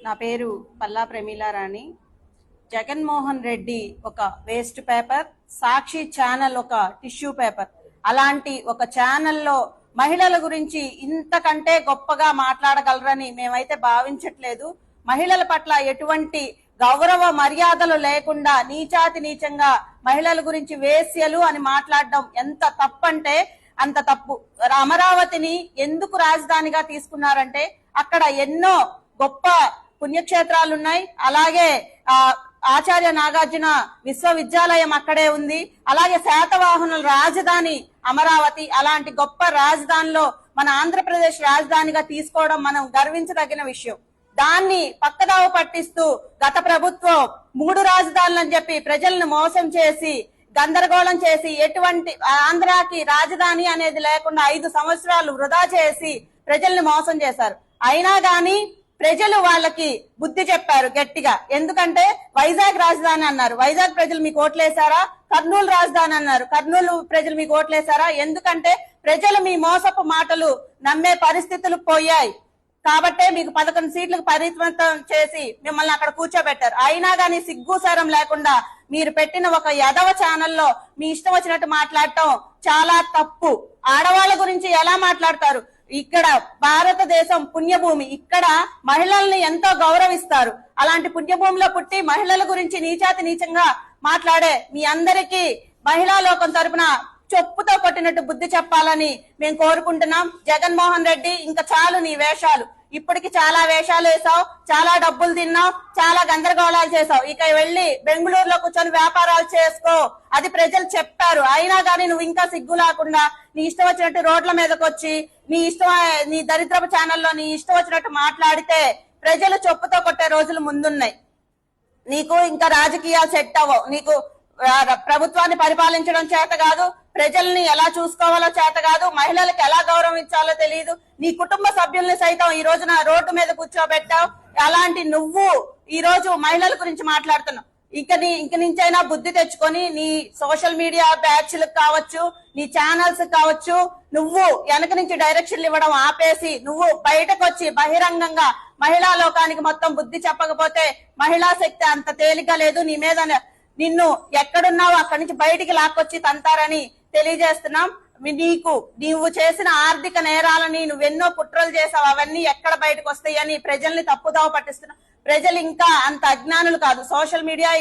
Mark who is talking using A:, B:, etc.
A: నా పేరు పల్లా ప్రమీలారాణి. జగన్మోహన్ రెడ్డి ఒక వేస్ట్ పేపర్, సాక్షి ఛానల్ ఒక టిష్యూ పేపర్. అలాంటి ఒక ఛానల్లో మహిళల గురించి ఇంతకంటే గొప్పగా మాట్లాడగలరని మేమైతే భావించట్లేదు. మహిళల పట్ల ఎటువంటి గౌరవ మర్యాదలు లేకుండా నీచాతి నీచంగా మహిళల గురించి వేశ్యలు అని మాట్లాడడం ఎంత తప్పంటే అంత తప్పు. అమరావతిని ఎందుకు రాజధానిగా తీసుకున్నారంటే అక్కడ ఎన్నో గొప్ప పుణ్యక్షేత్రాలున్నాయి. అలాగే ఆచార్య నాగార్జున విశ్వవిద్యాలయం అక్కడే ఉంది. అలాగే శాతవాహనుల రాజధాని అమరావతి. అలాంటి గొప్ప రాజధానిలో మన ఆంధ్రప్రదేశ్ రాజధానిగా తీసుకోవడం మనం గర్వించదగిన విషయం. దాన్ని పక్కదావ పట్టిస్తూ గత ప్రభుత్వం 3 రాజధానులని చెప్పి ప్రజలను మోసం చేసి గందరగోళం చేసి ఎటువంటి ఆంధ్రాకి రాజధాని అనేది లేకుండా 5 సంవత్సరాలు వృధా చేసి ప్రజల్ని మోసం చేశారు. అయినా గాని ప్రజలు వాళ్ళకి బుద్ధి చెప్పారు గట్టిగా. ఎందుకంటే వైజాగ్ రాజధాని అన్నారు, వైజాగ్ ప్రజలు మీకు ఓట్లేశారా? కర్నూలు రాజధాని అన్నారు, కర్నూలు ప్రజలు మీకు ఓట్లేశారా? ఎందుకంటే ప్రజలు మీ మోసపు మాటలు నమ్మే పరిస్థితులు పోయాయి కాబట్టే మీకు 11 సీట్లకు పరిమితం చేసి మిమ్మల్ని అక్కడ కూర్చోబెట్టారు. అయినా గానీ సిగ్గుసారం లేకుండా మీరు పెట్టిన ఒక యదవ ఛానల్లో మీ ఇష్టం వచ్చినట్టు మాట్లాడటం చాలా తప్పు. ఆడవాళ్ళ గురించి ఎలా మాట్లాడతారు? ఇక్కడ భారతదేశం పుణ్యభూమి, ఇక్కడ మహిళల్ని ఎంతో గౌరవిస్తారు. అలాంటి పుణ్యభూమిలో పుట్టి మహిళల గురించి నీచాతి నీచంగా మాట్లాడే మీ అందరికీ మహిళా లోకం తరపున చెప్పుతో కొట్టినట్టు బుద్ధి చెప్పాలని మేము కోరుకుంటున్నాం. జగన్మోహన్ రెడ్డి, ఇంకా చాలు నీ వేషాలు. ఇప్పటికి చాలా వేషాలు వేసావు, చాలా డబ్బులు తిన్నావు, చాలా గందరగోళాలు చేసావు. ఇక వెళ్లి బెంగళూరులో కూర్చొని వ్యాపారాలు చేసుకో, అది ప్రజలు చెప్పారు. అయినా గానీ నువ్వు ఇంకా సిగ్గు లేకుండా నీ ఇష్టం వచ్చినట్టు రోడ్ల మీదకి వచ్చి నీ దరిద్రపు ఛానల్లో నీ ఇష్టం వచ్చినట్టు మాట్లాడితే ప్రజలు చెప్పుతో కొట్టే రోజులు ముందున్నాయి. నీకు ఇంకా రాజకీయాలు సెట్ అవ్వవు. నీకు ప్రభుత్వాన్ని పరిపాలించడం చేత కాదు, ప్రజల్ని ఎలా చూసుకోవాలో చేత కాదు, మహిళలకు ఎలా గౌరవం ఇచ్చాలో తెలియదు. నీ కుటుంబ సభ్యుల్ని సైతం ఈ రోజున రోడ్డు మీద కూర్చోబెట్టావు. అలాంటి నువ్వు ఈ రోజు మహిళల గురించి మాట్లాడుతున్నావు. ఇంక నుంచైనా బుద్ధి తెచ్చుకొని నీ సోషల్ మీడియా బ్యాచ్లకు కావచ్చు, నీ ఛానల్స్ కావచ్చు, నువ్వు వెనక నుంచి డైరెక్షన్లు ఇవ్వడం ఆపేసి నువ్వు బయటకు వచ్చి బహిరంగంగా మహిళా లోకానికి మొత్తం బుద్ధి చెప్పకపోతే మహిళా శక్తి అంత తేలిక లేదు. నీ మీద నిన్ను ఎక్కడున్నావు అక్కడి నుంచి బయటికి లాక్కొచ్చి తంతారని తెలియజేస్తున్నాం. నీవు చేసిన ఆర్థిక నేరాలని నువ్వెన్నో కుట్రలు చేసావు, అవన్నీ ఎక్కడ బయటకు వస్తాయని ప్రజల్ని తప్పుదావ పట్టిస్తున్నావు. ప్రజలు ఇంకా అంత అజ్ఞానులు కాదు. Social media